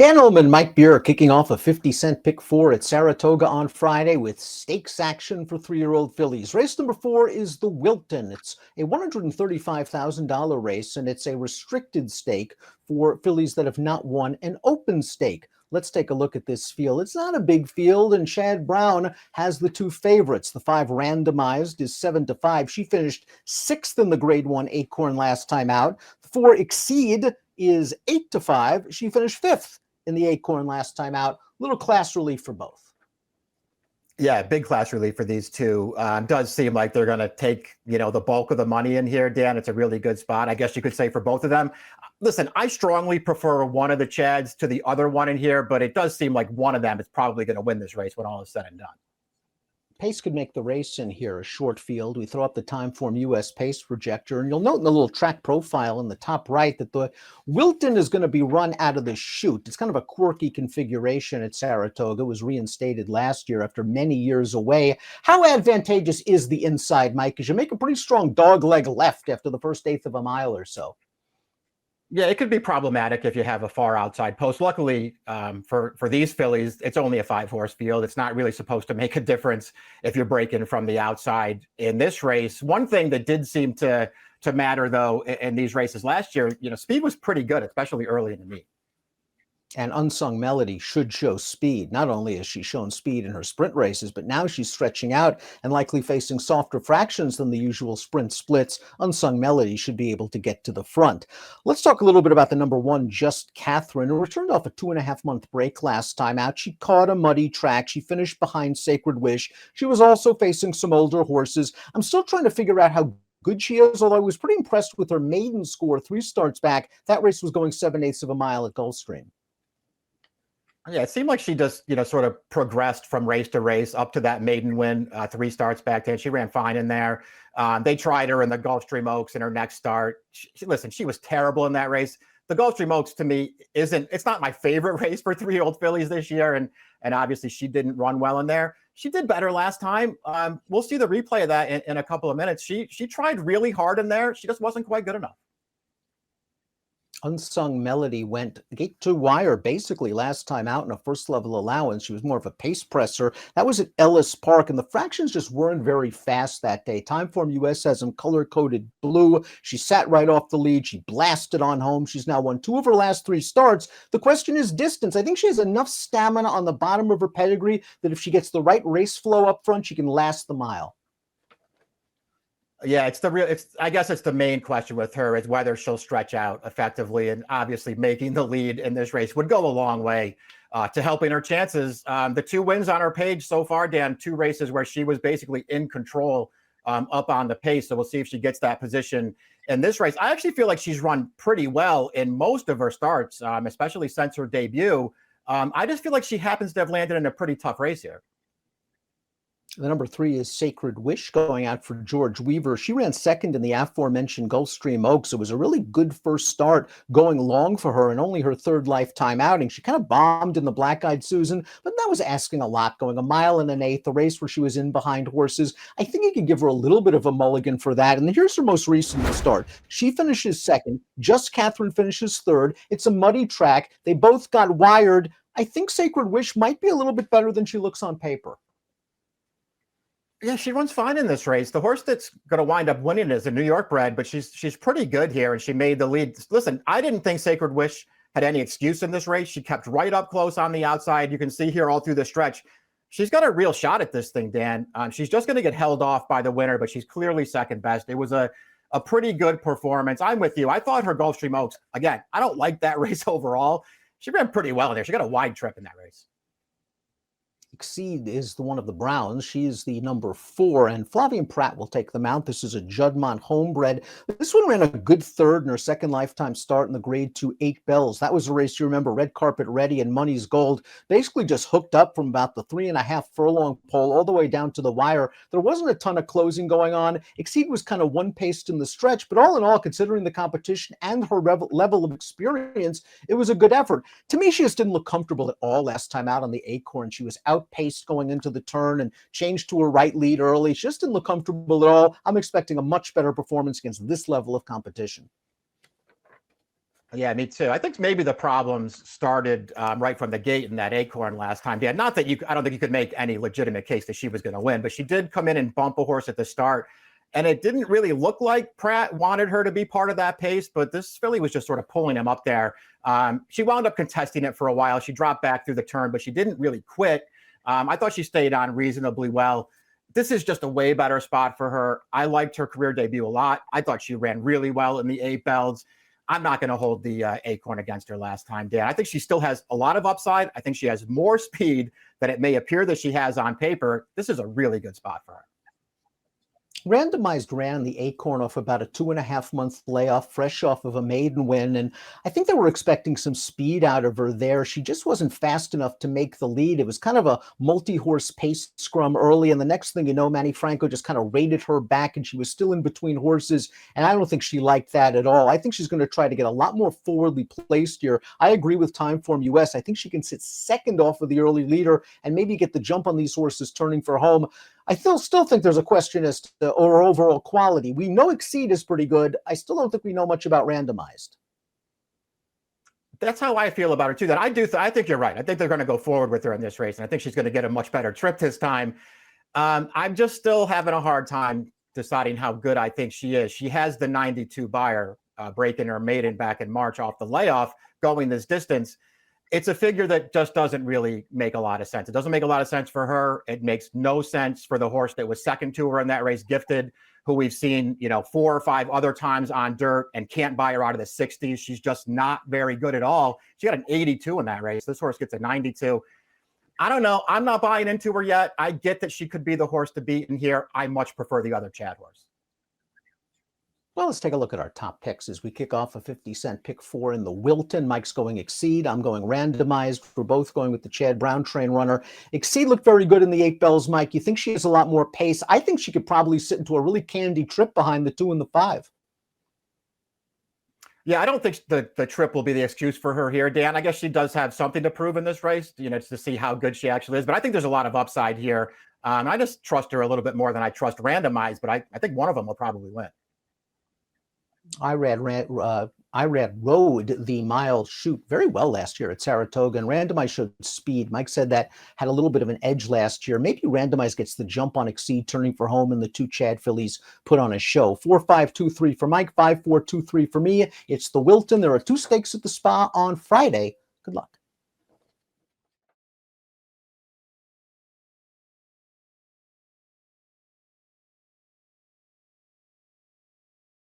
Dan Illman, Mike Buer kicking off a 50-cent pick four at Saratoga on Friday with stakes action for three-year-old fillies. Race number 4 is the Wilton. It's a $135,000 race, and it's a restricted stake for fillies that have not won an open stake. Let's take a look at this field. It's not a big field, and Shad Brown has the two favorites. The 5 randomized is 7-5. She finished 6th in the Grade 1 Acorn last time out. The 4 Exceed is 8-5. She finished 5th in the Acorn last time out. Little class relief for both. Yeah, big class relief for these two. Does seem like they're going to take, the bulk of the money in here, Dan. It's a really good spot, I guess you could say, for both of them. Listen, I strongly prefer one of the Chads to the other one in here, but it does seem like one of them is probably going to win this race when all is said and done. Pace could make the race in here a short field. We throw up the Timeform US pace projector, and you'll note in the little track profile in the top right that the Wilton is going to be run out of the chute. It's kind of a quirky configuration at Saratoga. It was reinstated last year after many years away. How advantageous is the inside, Mike? Because you make a pretty strong dog leg left after the first eighth of a mile or so. Yeah, it could be problematic if you have a far outside post. Luckily, for these fillies, it's only a 5-horse field. It's not really supposed to make a difference if you're breaking from the outside in this race. One thing that did seem to matter, though, in these races last year, speed was pretty good, especially early in the meet. And Unsung Melody should show speed. Not only has she shown speed in her sprint races, but now she's stretching out and likely facing softer fractions than the usual sprint splits. Unsung Melody should be able to get to the front. Let's talk a little bit about the number 1, Just Catherine, who returned off a 2.5-month break last time out. She caught a muddy track. She finished behind Sacred Wish. She was also facing some older horses. I'm still trying to figure out how good she is, although I was pretty impressed with her maiden score 3 starts back. That race was going 7/8 of a mile at Gulfstream. Yeah, it seemed like she just, sort of progressed from race to race up to that maiden win, 3 starts back then. She ran fine in there. They tried her in the Gulfstream Oaks in her next start. Listen, she was terrible in that race. The Gulfstream Oaks, to me, it's not my favorite race for 3-year-old fillies this year, and obviously she didn't run well in there. She did better last time. We'll see the replay of that in a couple of minutes. She tried really hard in there. She just wasn't quite good enough. Unsung Melody went gate to wire basically last time out in a first level allowance. She was more of a pace presser. That was at Ellis Park, and the fractions just weren't very fast that day. Timeform US has them color-coded blue. She sat right off the lead. She blasted on home. She's now won 2 of her last 3 starts. The question is distance. I think she has enough stamina on the bottom of her pedigree that if she gets the right race flow up front, she can last the mile. Yeah, I guess it's the main question with her is whether she'll stretch out effectively, and obviously making the lead in this race would go a long way to helping her chances. The 2 wins on her page so far, Dan, 2 races where she was basically in control up on the pace. So we'll see if she gets that position in this race. I actually feel like she's run pretty well in most of her starts, especially since her debut. I just feel like she happens to have landed in a pretty tough race here. The number 3 is Sacred Wish, going out for George Weaver. She ran second in the aforementioned Gulfstream Oaks. It was a really good first start going long for her and only her 3rd lifetime outing. She kind of bombed in the Black-Eyed Susan, but that was asking a lot, going 1 1/8, a race where she was in behind horses. I think you could give her a little bit of a mulligan for that. And here's her most recent start. She finishes 2nd. Just Catherine finishes 3rd. It's a muddy track. They both got wired. I think Sacred Wish might be a little bit better than she looks on paper. Yeah, she runs fine in this race. The horse that's going to wind up winning is a New York bred, but she's pretty good here, and she made the lead. Listen, I didn't think Sacred Wish had any excuse in this race. She kept right up close on the outside. You can see here all through the stretch. She's got a real shot at this thing, Dan. She's just going to get held off by the winner, but she's clearly second best. It was a pretty good performance. I'm with you. I thought her Gulfstream Oaks, again, I don't like that race overall. She ran pretty well in there. She got a wide trip in that race. Exceed is the one of the Browns. She is the number 4, and Flavian Pratt will take the mount. This is a Juddmonte homebred. This one ran a good 3rd in her 2nd lifetime start in the Grade 2 8 Bells. That was a race, you remember, Red Carpet Ready and Money's Gold. Basically just hooked up from about the 3.5 furlong pole all the way down to the wire. There wasn't a ton of closing going on. Exceed was kind of one-paced in the stretch, but all in all, considering the competition and her level of experience, it was a good effort. To me, she just didn't look comfortable at all last time out on the Acorn. She was outpaced going into the turn and changed to a right lead early. She just didn't look comfortable at all. I'm expecting a much better performance against this level of competition. Yeah, me too. I think maybe the problems started right from the gate in that Acorn last time. Yeah, not that I don't think you could make any legitimate case that she was going to win, but she did come in and bump a horse at the start. And it didn't really look like Pratt wanted her to be part of that pace, but this filly was just sort of pulling him up there. She wound up contesting it for a while. She dropped back through the turn, but she didn't really quit. I thought she stayed on reasonably well. This is just a way better spot for her. I liked her career debut a lot. I thought she ran really well in the 8 bells. I'm not going to hold the Acorn against her last time, Dan. I think she still has a lot of upside. I think she has more speed than it may appear that she has on paper. This is a really good spot for her. Randomized ran the Acorn off about a 2.5-month layoff, fresh off of a maiden win. And I think they were expecting some speed out of her there. She just wasn't fast enough to make the lead. It was kind of a multi-horse pace scrum early. And the next thing you know, Manny Franco just kind of raided her back and she was still in between horses. And I don't think she liked that at all. I think she's going to try to get a lot more forwardly placed here. I agree with Timeform US. I think she can sit second off of the early leader and maybe get the jump on these horses turning for home. I still think there's a question as to or overall quality. We know Exceed is pretty good. I still don't think we know much about Randomized. That's how I feel about her too. That I think you're right. I think they're going to go forward with her in this race, and I think she's going to get a much better trip this time. I'm just still having a hard time deciding how good I think she is. She has the 92 buyer breaking her maiden back in March off the layoff, going this distance. It's a figure that just doesn't really make a lot of sense. It doesn't make a lot of sense for her. It makes no sense for the horse that was second to her in that race, Gifted, who we've seen, 4 or 5 other times on dirt and can't buy her out of the 60s. She's just not very good at all. She got an 82 in that race. This horse gets a 92. I don't know. I'm not buying into her yet. I get that she could be the horse to beat in here. I much prefer the other Chad horse. Well, let's take a look at our top picks as we kick off a 50-cent pick 4 in the Wilton. Mike's going Exceed. I'm going Randomized. We're both going with the Chad Brown train runner. Exceed looked very good in the 8 bells, Mike. You think she has a lot more pace? I think she could probably sit into a really candy trip behind the 2 and the 5. Yeah, I don't think the trip will be the excuse for her here, Dan. I guess she does have something to prove in this race, to see how good she actually is. But I think there's a lot of upside here. I just trust her a little bit more than I trust Randomized, but I think one of them will probably win. I read Road, the mile shoot, very well last year at Saratoga, and Randomized showed speed. Mike said that had a little bit of an edge last year. Maybe Randomized gets the jump on Exceed, turning for home, and the 2 Chad fillies put on a show. 4-5-2-3 for Mike, 5-4-2-3 for me. It's the Wilton. There are 2 stakes at the Spa on Friday. Good luck.